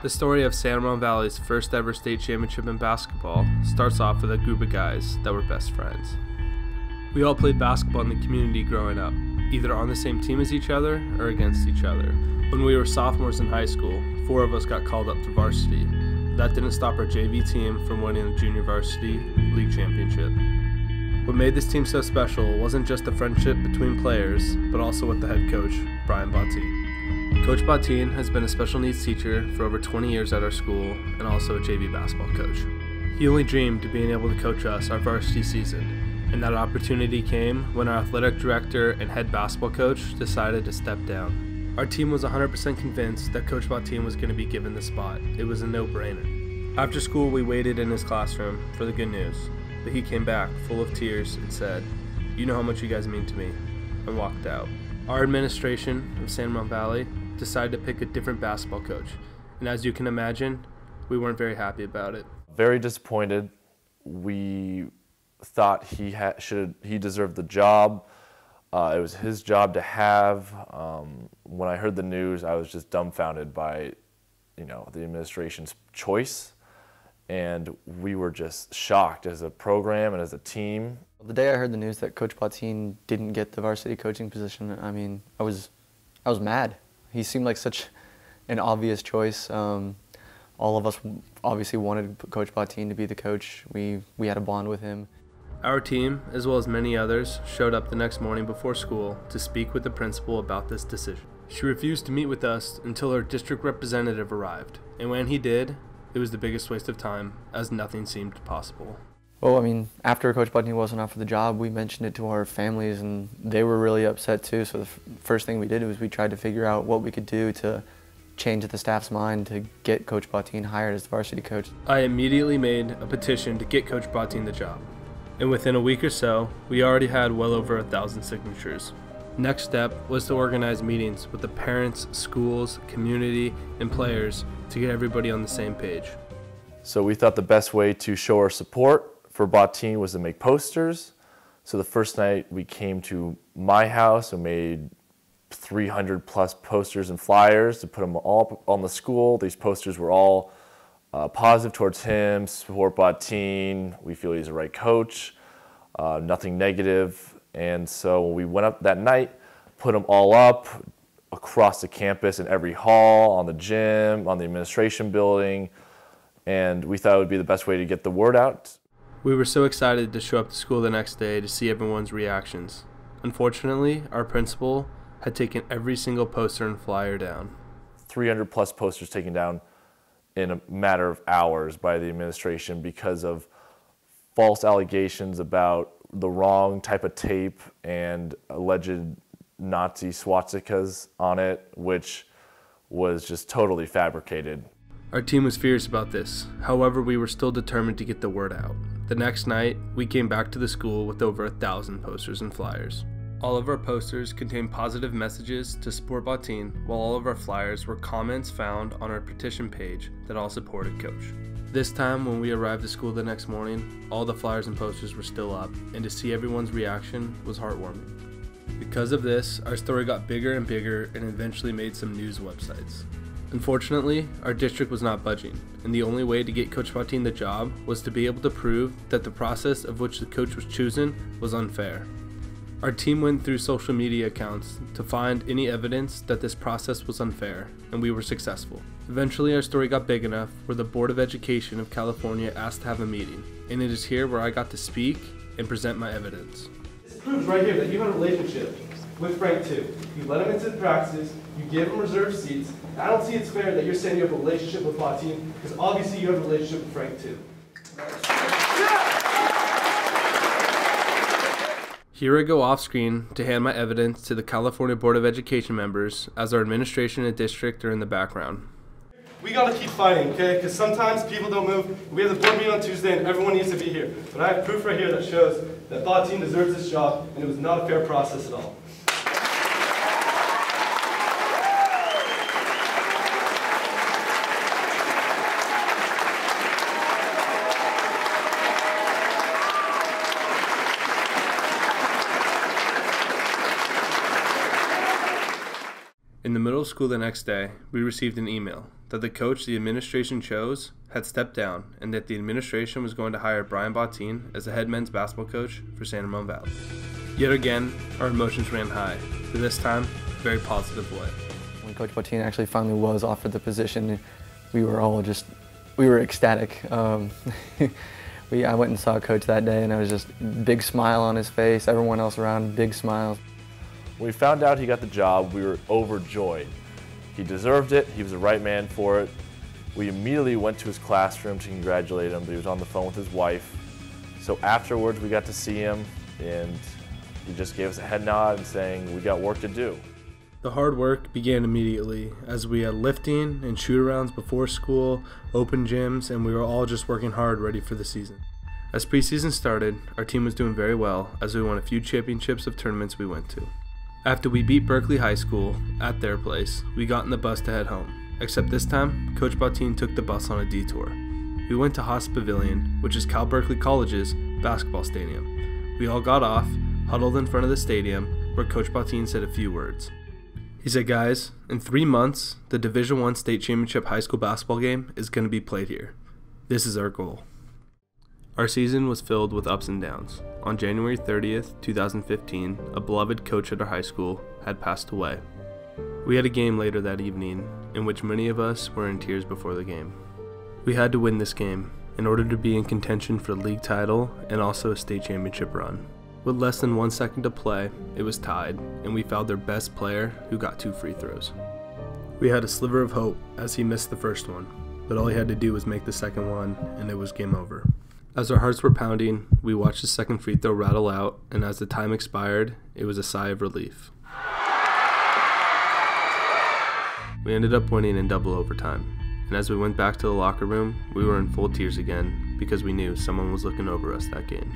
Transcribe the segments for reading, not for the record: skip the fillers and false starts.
The story of San Ramon Valley's first ever state championship in basketball starts off with a group of guys that were best friends. We all played basketball in the community growing up, either on the same team as each other or against each other. When we were sophomores in high school, 4 of us got called up to varsity. That didn't stop our JV team from winning the junior varsity league championship. What made this team so special wasn't just the friendship between players, but also with the head coach, Brian Bottine. Coach Bottine has been a special needs teacher for over 20 years at our school and also a JV basketball coach. He only dreamed of being able to coach us our varsity season, and that opportunity came when our athletic director and head basketball coach decided to step down. Our team was 100% convinced that Coach Bottine was going to be given the spot. It was a no-brainer. After school, we waited in his classroom for the good news, but he came back full of tears and said, "You know how much you guys mean to me," and walked out. Our administration of San Ramon Valley decided to pick a different basketball coach, and as you can imagine, we weren't very happy about it. Very disappointed. We thought he deserved the job. It was his job to have. When I heard the news, I was just dumbfounded by, the administration's choice, and we were just shocked as a program and as a team. The day I heard the news that Coach Bottine didn't get the varsity coaching position, I was mad. He seemed like such an obvious choice. All of us obviously wanted Coach Bottine to be the coach. We had a bond with him. Our team, as well as many others, showed up the next morning before school to speak with the principal about this decision. She refused to meet with us until our district representative arrived, and when he did, it was the biggest waste of time, as nothing seemed possible. Well, after Coach Bottine wasn't offered the job, we mentioned it to our families, and they were really upset too. So the first thing we did was we tried to figure out what we could do to change the staff's mind to get Coach Bottine hired as the varsity coach. I immediately made a petition to get Coach Bottine the job, and within a week or so, we already had well over 1,000 signatures. Next step was to organize meetings with the parents, schools, community, and players to get everybody on the same page. So we thought the best way to show our support for Bottine was to make posters. So the first night we came to my house and made 300 plus posters and flyers to put them all on the school. These posters were all positive towards him, support Bottine, we feel he's the right coach, nothing negative. And so when we went up that night, put them all up across the campus in every hall, on the gym, on the administration building, and we thought it would be the best way to get the word out. We were so excited to show up to school the next day to see everyone's reactions. Unfortunately, our principal had taken every single poster and flyer down. 300 plus posters taken down in a matter of hours by the administration because of false allegations about the wrong type of tape and alleged Nazi swastikas on it, which was just totally fabricated. Our team was fierce about this. However, we were still determined to get the word out. The next night, we came back to the school with over 1,000 posters and flyers. All of our posters contained positive messages to support Bottine, while all of our flyers were comments found on our petition page that all supported Coach. This time, when we arrived to school the next morning, all the flyers and posters were still up, and to see everyone's reaction was heartwarming. Because of this, our story got bigger and bigger and eventually made some news websites. Unfortunately, our district was not budging, and the only way to get Coach Bottine the job was to be able to prove that the process of which the coach was chosen was unfair. Our team went through social media accounts to find any evidence that this process was unfair, and we were successful. Eventually, our story got big enough where the Board of Education of California asked to have a meeting, and it is here where I got to speak and present my evidence. This proves right here that you have a relationship with Frank too. You let him into the practices, you give him reserved seats. I don't see it's fair that you're saying you have a relationship with Bottine, because obviously you have a relationship with Frank too. Here I go off screen to hand my evidence to the California Board of Education members as our administration and district are in the background. We gotta keep fighting, okay? Because sometimes people don't move. We have the board meeting on Tuesday and everyone needs to be here. But I have proof right here that shows that Bottine deserves this job and it was not a fair process at all. In the middle of school the next day, we received an email. that the coach the administration chose had stepped down and that the administration was going to hire Brian Bottine as the head men's basketball coach for San Ramon Valley. Yet again, our emotions ran high, but this time, a very positive way. When Coach Bottine actually finally was offered the position, we were ecstatic. I went and saw Coach that day, and it was just big smile on his face. Everyone else around, big smiles. When we found out he got the job, we were overjoyed. He deserved it. He was the right man for it. We immediately went to his classroom to congratulate him, but he was on the phone with his wife. So afterwards, we got to see him, and he just gave us a head nod and saying, "We got work to do." The hard work began immediately as we had lifting and shoot-arounds before school, open gyms, and we were all just working hard ready for the season. As preseason started, our team was doing very well as we won a few championships of tournaments we went to. After we beat Berkeley High School at their place, we got in the bus to head home, except this time, Coach Bottine took the bus on a detour. We went to Haas Pavilion, which is Cal Berkeley College's basketball stadium. We all got off, huddled in front of the stadium, where Coach Bottine said a few words. He said, "Guys, in 3 months, the Division I state championship high school basketball game is going to be played here. This is our goal." Our season was filled with ups and downs. On January 30th, 2015, a beloved coach at our high school had passed away. We had a game later that evening in which many of us were in tears before the game. We had to win this game in order to be in contention for the league title and also a state championship run. With less than 1 second to play, it was tied, and we fouled their best player, who got 2 free throws. We had a sliver of hope as he missed the first one, but all he had to do was make the second one, and it was game over. As our hearts were pounding, we watched the second free throw rattle out, and as the time expired, it was a sigh of relief. We ended up winning in double overtime, and as we went back to the locker room, we were in full tears again because we knew someone was looking over us that game.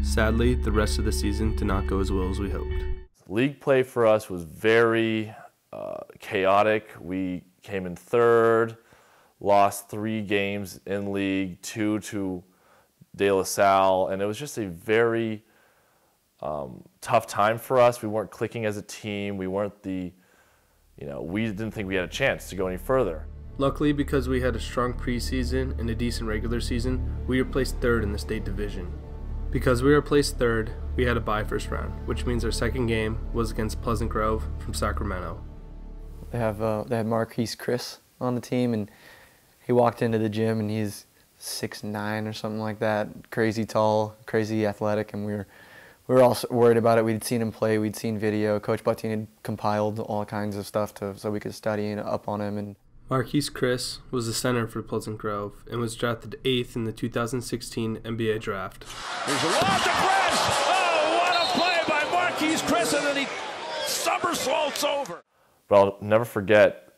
Sadly, the rest of the season did not go as well as we hoped. League play for us was very chaotic. We came in third, lost 3 games in league, 2 to De La Salle, and it was just a very tough time for us. We weren't clicking as a team. We didn't think we had a chance to go any further. Luckily, because we had a strong preseason and a decent regular season, we were placed 3rd in the state division. Because we were placed 3rd, we had a bye first round, which means our second game was against Pleasant Grove from Sacramento. They had Marquise Chris on the team, and he walked into the gym, and he's 6'9" or something like that, crazy tall, crazy athletic, and we were all worried about it. We'd seen him play, we'd seen video. Coach Bottine had compiled all kinds of stuff so we could study up on him. And Marquise Chris was the center for Pleasant Grove and was drafted 8th in the 2016 NBA draft. There's a lot to press. Oh, what a play by Marquise Chris, and then he somersaults over. But I'll never forget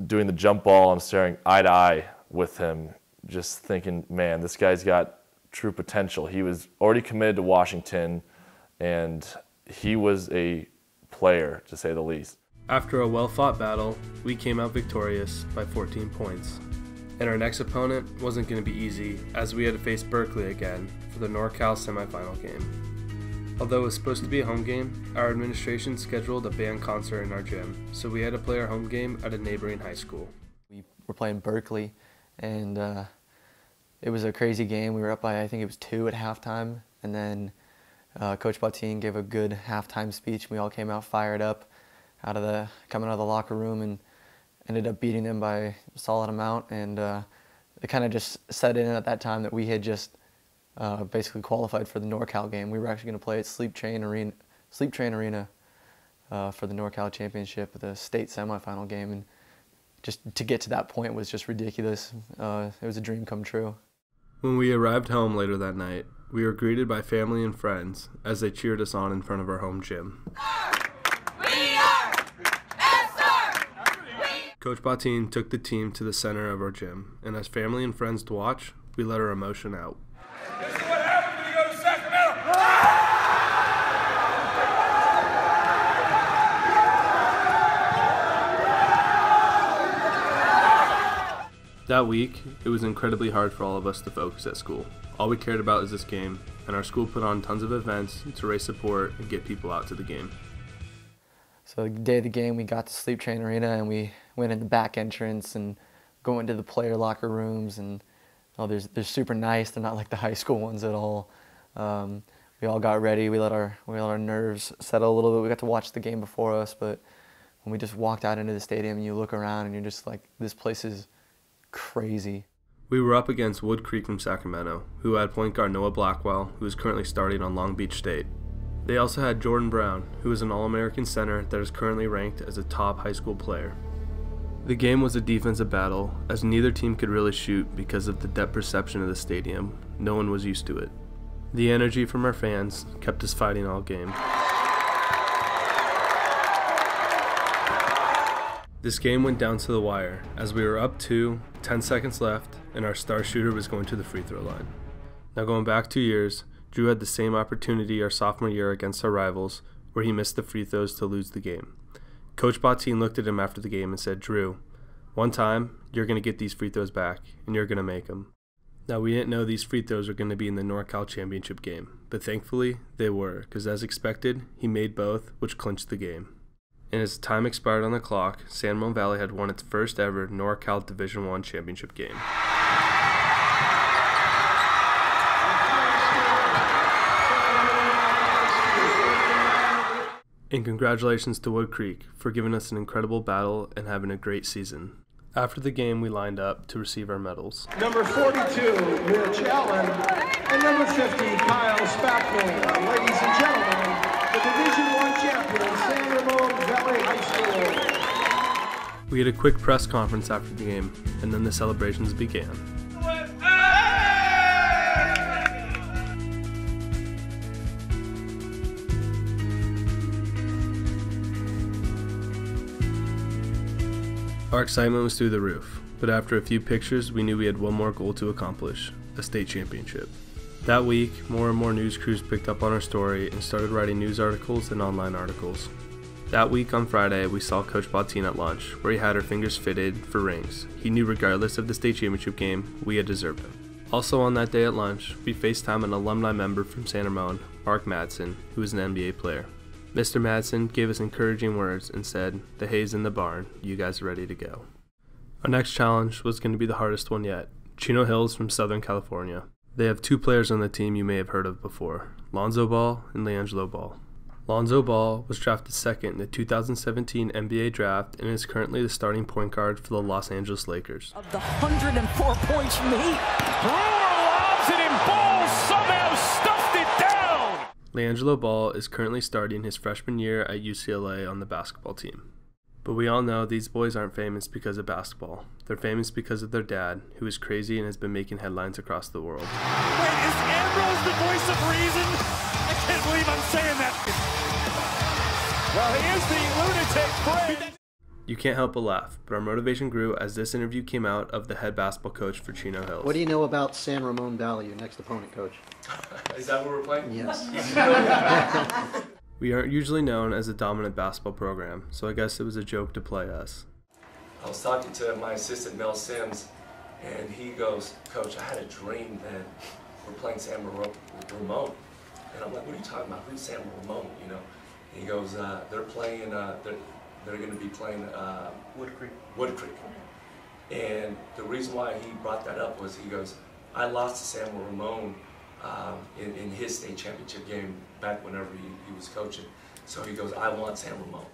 doing the jump ball and staring eye to eye with him, just thinking, man, this guy's got true potential. He was already committed to Washington, and he was a player, to say the least. After a well-fought battle, we came out victorious by 14 points. And our next opponent wasn't going to be easy, as we had to face Berkeley again for the NorCal semifinal game. Although it was supposed to be a home game, our administration scheduled a band concert in our gym, so we had to play our home game at a neighboring high school. we were playing Berkeley, and it was a crazy game. We were up by, I think it was 2 at halftime, and then Coach Bottine gave a good halftime speech. We all came out fired up coming out of the locker room, and ended up beating them by a solid amount. And it kind of just set in at that time that we had just basically qualified for the NorCal game. We were actually going to play at Sleep Train Arena for the NorCal championship, the state semifinal game. And just to get to that point was just ridiculous. It was a dream come true. When we arrived home later that night, we were greeted by family and friends as they cheered us on in front of our home gym. Coach Bottine took the team to the center of our gym, and as family and friends to watch, we let our emotion out. This is what happens when you go to Sacramento. That week, it was incredibly hard for all of us to focus at school. All we cared about is this game, and our school put on tons of events to raise support and get people out to the game. So the day of the game, we got to Sleep Train Arena, and we went in the back entrance and go into the player locker rooms, and they're super nice. They're not like the high school ones at all. We all got ready. We let our nerves settle a little bit. We got to watch the game before us, but when we just walked out into the stadium and you look around and you're just like, this place is crazy. We were up against Wood Creek from Sacramento, who had point guard Noah Blackwell, who is currently starting on Long Beach State. They also had Jordan Brown, who is an All-American center that is currently ranked as a top high school player. The game was a defensive battle, as neither team could really shoot because of the depth perception of the stadium. No one was used to it. The energy from our fans kept us fighting all game. This game went down to the wire, as we were up 2, 10 seconds left, and our star shooter was going to the free throw line. Now going back 2 years, Drew had the same opportunity our sophomore year against our rivals, where he missed the free throws to lose the game. Coach Bottine looked at him after the game and said, "Drew, one time, you're going to get these free throws back, and you're going to make them." Now, we didn't know these free throws were going to be in the NorCal championship game, but thankfully, they were, because as expected, he made both, which clinched the game. And as time expired on the clock, San Ramon Valley had won its first ever NorCal Division I championship game. And congratulations to Wood Creek for giving us an incredible battle and having a great season. After the game, we lined up to receive our medals. Number 42, Rich Allan, and number 50, Kyle Spackman. Ladies and gentlemen, the Division I champion, San Ramon Valley High School. We had a quick press conference after the game, and then the celebrations began. Our excitement was through the roof, but after a few pictures, we knew we had one more goal to accomplish, a state championship. That week, more and more news crews picked up on our story and started writing news articles and online articles. That week on Friday, we saw Coach Bottine at lunch, where he had our fingers fitted for rings. He knew regardless of the state championship game, we had deserved it. Also on that day at lunch, we FaceTimed an alumni member from San Ramon, Mark Madsen, who is an NBA player. Mr. Madsen gave us encouraging words and said, "The hay's in the barn, you guys are ready to go." Our next challenge was going to be the hardest one yet, Chino Hills from Southern California. They have 2 players on the team you may have heard of before, Lonzo Ball and LeAngelo Ball. Lonzo Ball was drafted second in the 2017 NBA draft and is currently the starting point guard for the Los Angeles Lakers. Of the 104 points from the Heat, Brewer lobs it and Ball somehow stuffed it down! LeAngelo Ball is currently starting his freshman year at UCLA on the basketball team. But we all know these boys aren't famous because of basketball. They're famous because of their dad, who is crazy and has been making headlines across the world. Wait, is Ambrose the voice of reason? I can't believe I'm saying that. Well, he is the lunatic brain. You can't help but laugh, but our motivation grew as this interview came out of the head basketball coach for Chino Hills. What do you know about San Ramon Valley, your next opponent, Coach? Is that what we're playing? Yes. We aren't usually known as a dominant basketball program, so I guess it was a joke to play us. I was talking to my assistant, Mel Sims, and he goes, "Coach, I had a dream that we're playing San Ramon." And I'm like, "What are you talking about? Who's San Ramon, you know?" And he goes, "They're playing, they're going to be playing Wood Creek. And the reason why he brought that up was he goes, "I lost to San Ramon in his state championship game back whenever he was coaching. So he goes, I want San Ramon."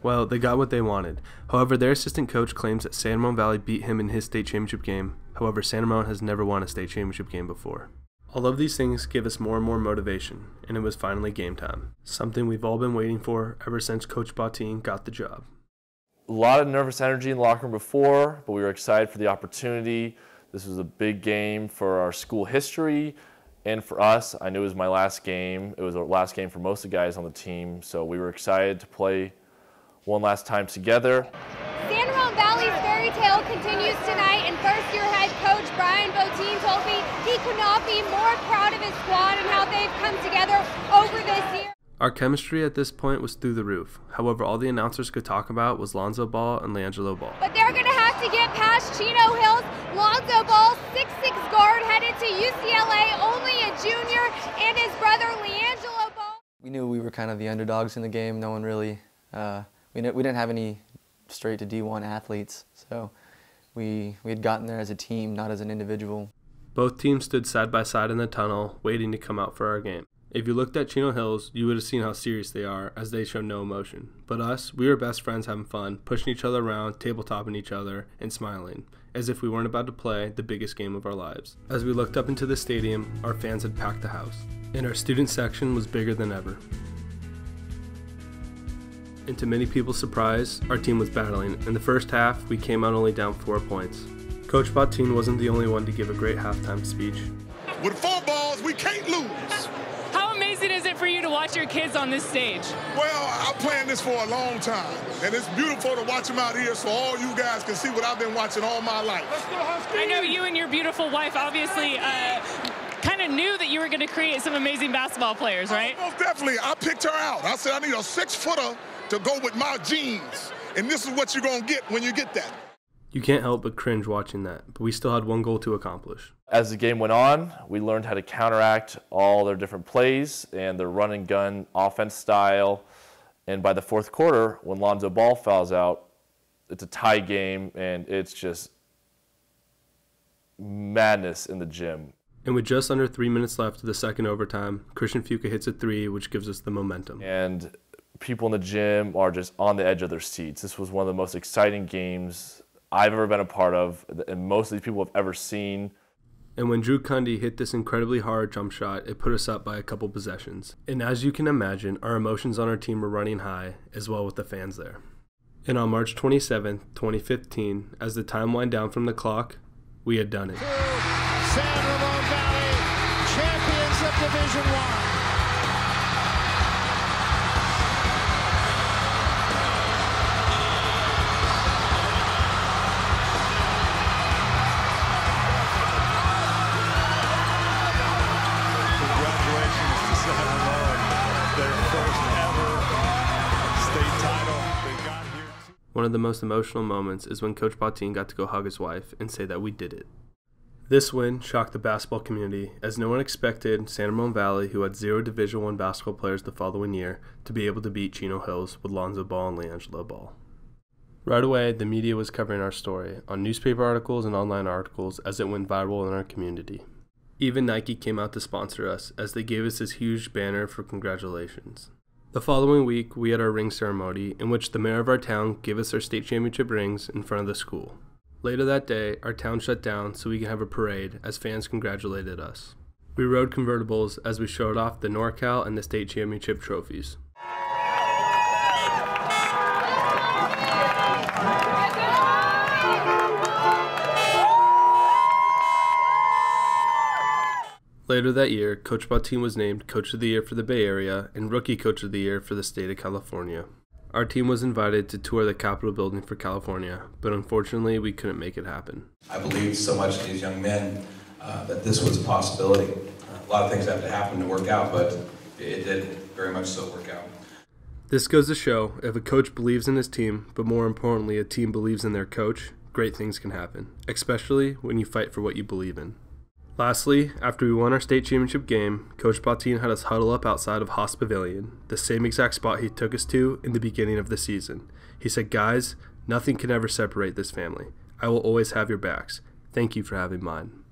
Well, they got what they wanted. However, their assistant coach claims that San Ramon Valley beat him in his state championship game. However, San Ramon has never won a state championship game before. All of these things gave us more and more motivation, and it was finally game time. Something we've all been waiting for ever since Coach Bottine got the job. A lot of nervous energy in the locker room before, but we were excited for the opportunity. This was a big game for our school history. And for us, I knew it was my last game. It was our last game for most of the guys on the team, so we were excited to play one last time together. San Ramon Valley's fairy tale continues tonight, and first-year head coach Brian Bottine told me he could not be more proud of his squad and how they've come together over this year. Our chemistry at this point was through the roof. However, all the announcers could talk about was Lonzo Ball and LeAngelo Ball. But they're going to have to get past Chino Hills. Lonzo Ball, 6'6" guard, headed to UCLA, only a junior, and his brother LeAngelo Ball. We knew we were kind of the underdogs in the game. No one really We didn't have any straight to D1 athletes, so we had gotten there as a team, not as an individual. Both teams stood side by side in the tunnel, waiting to come out for our game. If you looked at Chino Hills, you would have seen how serious they are, as they show no emotion. But us, we were best friends having fun, pushing each other around, tabletopping each other, and smiling, as if we weren't about to play the biggest game of our lives. As we looked up into the stadium, our fans had packed the house, and our student section was bigger than ever. And to many people's surprise, our team was battling. In the first half, we came out only down 4 points. Coach Bottine wasn't the only one to give a great halftime speech. With 4 balls, we can't lose. How amazing is it for you to watch your kids on this stage? Well, I've planned this for a long time, and it's beautiful to watch them out here so all you guys can see what I've been watching all my life. I know you and your beautiful wife obviously kind of knew that you were going to create some amazing basketball players, right? Most definitely. I picked her out. I said I need a 6-footer to go with my jeans, and this is what you're going to get when you get that. You can't help but cringe watching that, but we still had one goal to accomplish. As the game went on, we learned how to counteract all their different plays and their run and gun offense style. And by the fourth quarter, when Lonzo Ball fouls out, it's a tie game, and it's just madness in the gym. And with just under 3 minutes left of the second overtime, Christian Fuca hits a 3, which gives us the momentum. And people in the gym are just on the edge of their seats. This was one of the most exciting games I've ever been a part of, and most of these people have ever seen. And when Drew Cundy hit this incredibly hard jump shot, it put us up by a couple possessions. And as you can imagine, our emotions on our team were running high, as well with the fans there. And on March 27th, 2015, as the time wound down from the clock, we had done it. San Ramon Valley, champions of Division I. One of the most emotional moments is when Coach Bottine got to go hug his wife and say that we did it. This win shocked the basketball community, as no one expected San Ramon Valley, who had 0 Division I basketball players the following year, to be able to beat Chino Hills with Lonzo Ball and LeAngelo Ball. Right away, the media was covering our story on newspaper articles and online articles as it went viral in our community. Even Nike came out to sponsor us, as they gave us this huge banner for congratulations. The following week, we had our ring ceremony, in which the mayor of our town gave us our state championship rings in front of the school. Later that day, our town shut down so we could have a parade as fans congratulated us. We rode convertibles as we showed off the NorCal and the state championship trophies. Later that year, Coach Bottine was named Coach of the Year for the Bay Area and Rookie Coach of the Year for the state of California. Our team was invited to tour the Capitol building for California, but unfortunately we couldn't make it happen. I believed so much in these young men that this was a possibility. A lot of things have to happen to work out, but it did very much so work out. This goes to show, if a coach believes in his team, but more importantly a team believes in their coach, great things can happen, especially when you fight for what you believe in. Lastly, after we won our state championship game, Coach Bottine had us huddle up outside of Haas Pavilion, the same exact spot he took us to in the beginning of the season. He said, "Guys, nothing can ever separate this family. I will always have your backs. Thank you for having mine."